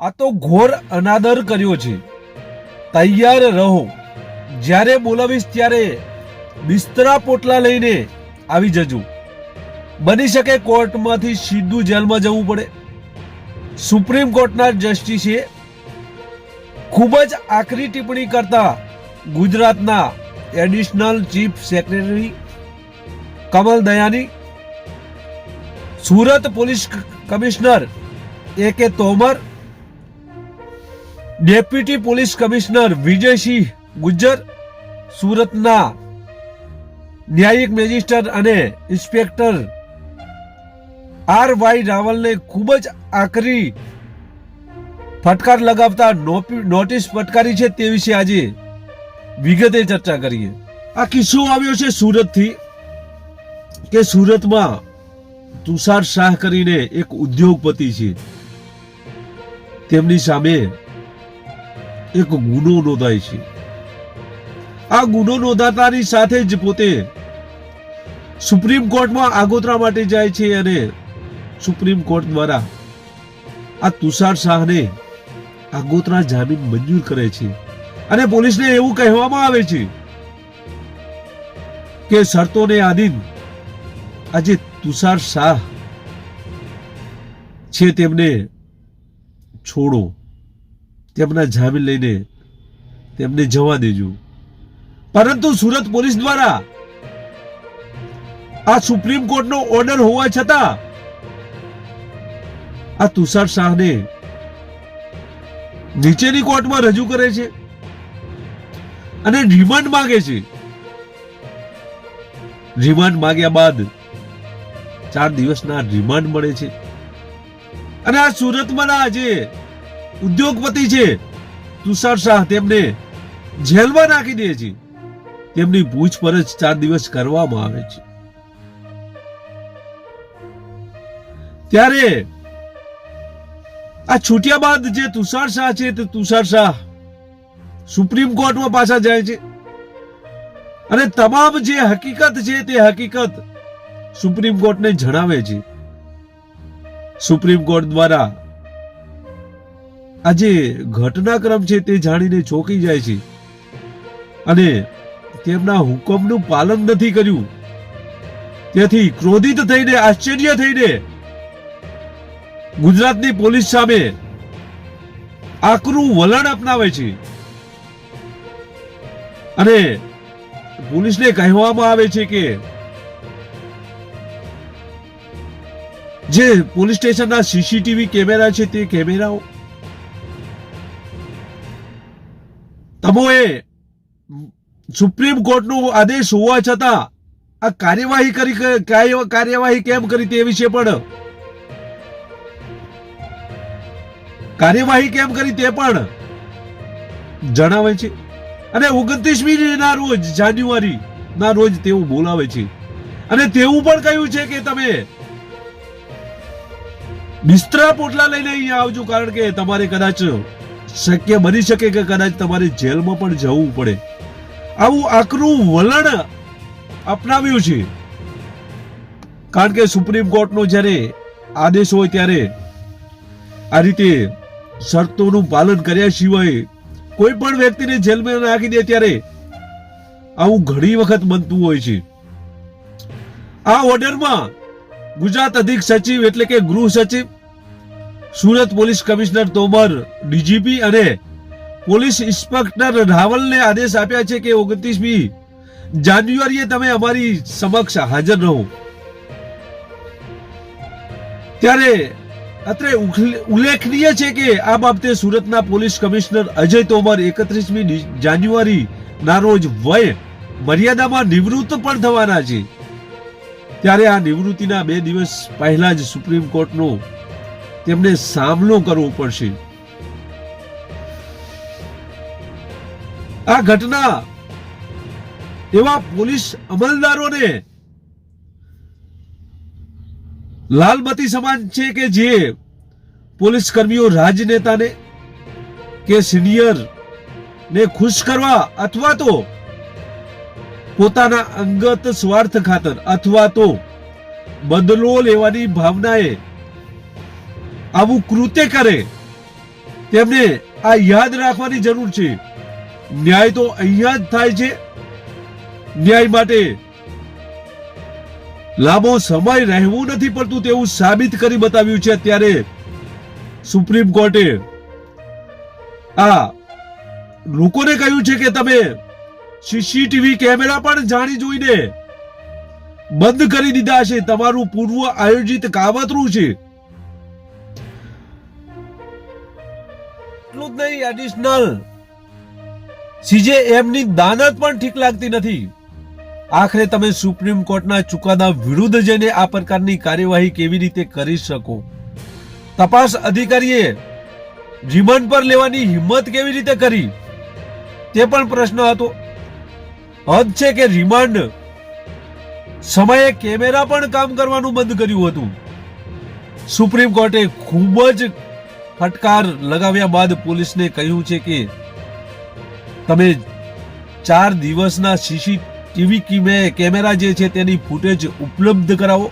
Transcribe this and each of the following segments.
આ તો ઘોર અનાદર કર્યો છે. તૈયાર રહો, જ્યારે બોલાવીશ ત્યારે બિસ્તરા પોટલા લઈને આવી જજો. બની શકે કોર્ટમાંથી સીધું જેલમાં જવું પડે. સુપ્રીમ કોર્ટના જસ્ટિસે ખૂબ જ આકરી ટિપ્પણી કરતા ગુજરાતના additional chief secretary Kamal Dayani, Surat police commissioner A.K. Tomar, deputy police commissioner Vijaysinh Gujjar, સુરતના ન્યાયિક મેજિસ્ટ્રેટ અને ઇન્સ્પેક્ટર R.Y. રાવલને ખૂબ જ આકરી ફટકાર લગાવતા નોટિસ ફટકારી છે. તે વિશે આજે વિગતે ચર્ચા કરીએ. આ કિસ્સો આવ્યો છે સુરતથી કે સુરતમાં તુષાર શાહ કરીને એક ઉદ્યોગપતિ છે, તેમની સામે એક ગુનો નોંધાય છે. આ ગુનો નોંધાતાની સાથે જ પોતે સુપ્રીમ કોર્ટમાં આગોતરા માટે જાય છે અને સુપ્રીમ કોર્ટ દ્વારા આ તુષાર શાહને આગોતરા જામીન મંજૂર કરે છે અને પોલીસને એવું કહેવામાં આવે છે કે શરતોને આધીન આજે તુષાર શાહ છે તેમને છોડો, તેમના જામીન લઈને તેમને જવા દેજો. પરંતુ સુરત પોલીસ દ્વારા આ સુપ્રીમ કોર્ટનો ઓર્ડર હોવા છતાં આ તુષાર શાહને નીચેની કોર્ટમાં રજૂ કરે છે અને રિમાન્ડ માંગે છે. રિમાન્ડ માંગ્યા બાદ 4 દિવસના રિમાન્ડ મળે છે અને આ સુરતમાં જે ઉદ્યોગપતિ છે તુષાર શાહ તેમને જેલમાં નાખી દે છે. તેમની પૂછપરછ 4 દિવસ કરવામાં આવે છે. ત્યારે આ છૂટ્યા બાદ જે તુષાર શાહ છે તે તુષાર શાહ સુપ્રીમ કોર્ટમાં પાછા જાય છે અને તમામ જે હકીકત છે તે હકીકત સુપ્રીમ કોર્ટને જણાવે છે. સુપ્રીમ કોર્ટ દ્વારા આ જે ઘટનાક્રમ છે તે જાણીને ચોંકી જાય છે અને તેમના હુકમનું પાલન નથી કર્યું. તેથી ક્રોધિત થઈને, આશ્ચર્ય થઈને ગુજરાતની પોલીસ સામે આકરું વલણ અપનાવે છે અને પોલીસને કહેવામાં આવે છે કે જે પોલીસ સ્ટેશનના સીસીટીવી કેમેરા છે તે કેમેરાઓ તમોએ સુપ્રીમ કોર્ટનો આદેશ હોવા છતાં આ કાર્યવાહી કેમ કરી તે વિશે પણ જણાવે છે અને 29મી ના રોજ જાન્યુઆરી ના રોજ તેઓ બોલાવે છે અને તેવું પણ કહ્યું છે કે તમે બિસ્તરા પોટલા લઈને અહીંયા આવજો, કારણ કે તમારે કદાચ શક્ય બની શકે કે કદાચ તમારે જેલમાં પણ જવું પડે. આવું આકરું વલણ અપનાવ્યું છે કારણ કે સુપ્રીમ કોર્ટનો જ્યારે આદેશ હોય ત્યારે આ રીતે શરતોનું પાલન કર્યા સિવાય કોઈ પણ વ્યક્તિને જેલમાં નાખી દે ત્યારે આવું ઘણી વખત બનતું હોય છે. આ ઓર્ડરમાં ગુજરાત અધિક સચિવ એટલે કે ગૃહ સચિવ, Surat police commissioner Tomar, DGP અને પોલીસ ઇન્સ્પેક્ટર રાવલને આદેશ આપ્યા છે કે 29મી જાન્યુઆરીએ તમે અમારી સમક્ષ હાજર રહો. ત્યારે અત્રે ઉલ્લેખનીય છે કે આ બાબતે સુરતના પોલીસ કમિશનર અજય તોમર 31મી જાન્યુઆરી ના રોજ વય મર્યાદામાં નિવૃત્ત પણ થવાના છે. ત્યારે આ નિવૃત્તિના 2 દિવસ પહેલા જ સુપ્રીમ કોર્ટનો તેમને સામનો કરવો પડશે. આ ઘટના એવા પોલીસ અમલદારોને લાલબત્તી સમાન છે કે જે પોલીસ કર્મીઓ રાજનેતાને કે સિનિયર ને ખુશ કરવા અથવા તો પોતાના અંગત સ્વાર્થ ખાતર અથવા તો બદલો લેવાની ભાવનાએ આવું કૃત્ય કરે તેમને આ યાદ રાખવાની જરૂર છે, ન્યાય તો અહીંયા જ થાય છે. ન્યાય માટે લાંબો સમય રહેવું નથી પડતું તેવું સાબિત કરી બતાવ્યું છે. અત્યારે સુપ્રીમ કોર્ટે આ લોકોને કહ્યું છે કે તમે સીસીટીવી કેમેરા પણ જાણી જોઈને બંધ કરી દીધા છે. તમારું પૂર્વ આયોજિત કાવતરું છે. એટલું જ નહીં, એડિશનલ સીજેએમની દાનત પણ ઠીક લાગતી નથી. આખરે તમે સુપ્રીમ કોર્ટના ચુકાદા વિરુદ્ધ જઈને આ પ્રકારની કાર્યવાહી કેવી રીતે કરી શકો? તપાસ અધિકારીએ રિમાન્ડ પર લેવાની હિંમત કેવી રીતે કરી? તે પણ પ્રશ્ન હતો. હદ છે કે રિમાન્ડ સમયે કેમેરા પણ કામ કરવાનું બંધ કર્યું હતું. સુપ્રીમ કોર્ટે ખૂબ જ ફટકાર લગાવ્યા બાદ પોલીસને કહ્યું છે કે તમે 4 દિવસના સીસીટીવી કેમેરા જે છે તેની ફૂટેજ ઉપલબ્ધ કરાવો.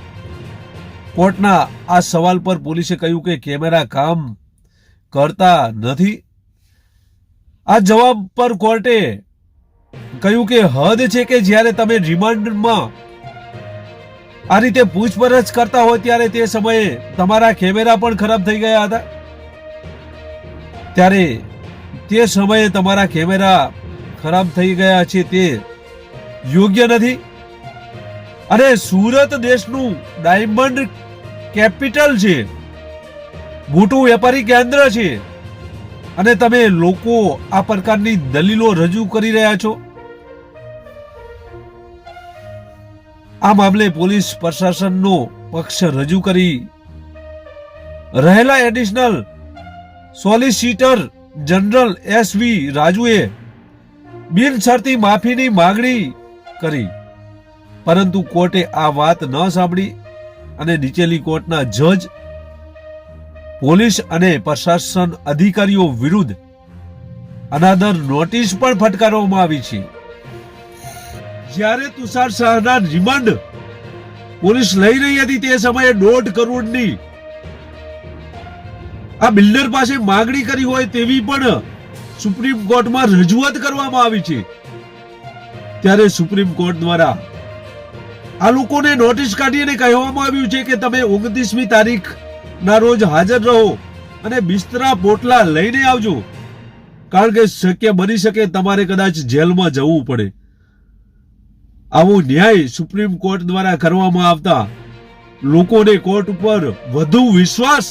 કોર્ટના આ સવાલ પર પોલીસે કહ્યું કે કેમેરા કામ કરતા નથી. આ જવાબ પર કોર્ટે કહ્યું કે હદ છે કે જ્યારે તમે રિમાન્ડમાં આ રીતે પૂછપરછ કરતા હોય ત્યારે તે સમયે તમારા કેમેરા પણ ખરાબ થઈ ગયા હતા. ત્યારે તે સમયે તમારા કેમેરા ખરાબ થઈ ગયા છે તે યોગ્ય નથી. અને સુરત દેશનું ડાયમંડ કેપિટલ છે, મોટું વેપારી કેન્દ્ર છે, અને તમે લોકો આ પ્રકારની દલીલો રજૂ કરી રહ્યા છો. આ મામલે પોલીસ પ્રશાસનનો પક્ષ રજૂ કરી રહેલા એડિશનલ સોલિસિટર જનરલ એસવી રાજુએ બિનશરતી માફીની માંગણી કરી, પરંતુ કોર્ટે આ વાત ન સાંભળી અને નીચેલી કોર્ટના જજ, પોલીસ અને પ્રશાસન અધિકારીઓ વિરુદ્ધ અનાદર નોટિસ પણ ફટકારવામાં આવી છે. જ્યારે તુષાર શાહના રિમાન્ડ પોલીસ લઈ રહી હતી તે સમયે 1.5 કરોડની આ બિલ્ડર પાસે માંગણી કરી હોય તેવી પણ સુપ્રીમ કોર્ટમાં રજૂઆત કરવામાં આવી છે. ત્યારે સુપ્રીમ કોર્ટ દ્વારા આ લોકોને નોટિસ કાઢીને કહેવામાં આવ્યું છે કે તમે 29મી તારીખના રોજ હાજર રહો અને બિસ્તરા પોટલા લઈને આવજો, કારણ કે શક્ય બની શકે તમારે કદાચ જેલમાં જવું પડે. આવો ન્યાય સુપ્રીમ કોર્ટ દ્વારા કરવામાં આવતા લોકોને કોર્ટ ઉપર વધુ વિશ્વાસ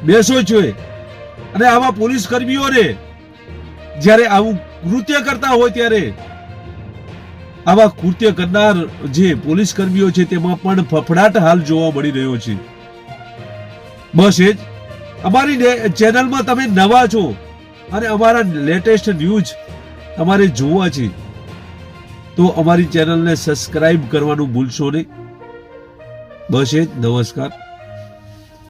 બેસો છે. અને આવા પોલીસ કર્મીઓને જ્યારે આવું કૃત્ય કરતા હોય ત્યારે આવા કૃત્ય કરનાર જે પોલીસ કર્મીઓ છે તેમાં પણ ફફડાટ હાલ જોવા મળી રહ્યો છે. બસ એ જ. અમારી ચેનલમાં તમે નવા છો અને અમારા લેટેસ્ટ ન્યૂઝ તમારે જોવા છે તો અમારી ચેનલને સબસ્ક્રાઇબ કરવાનું ભૂલશો નહીં. બસ એ જ. નમસ્કાર.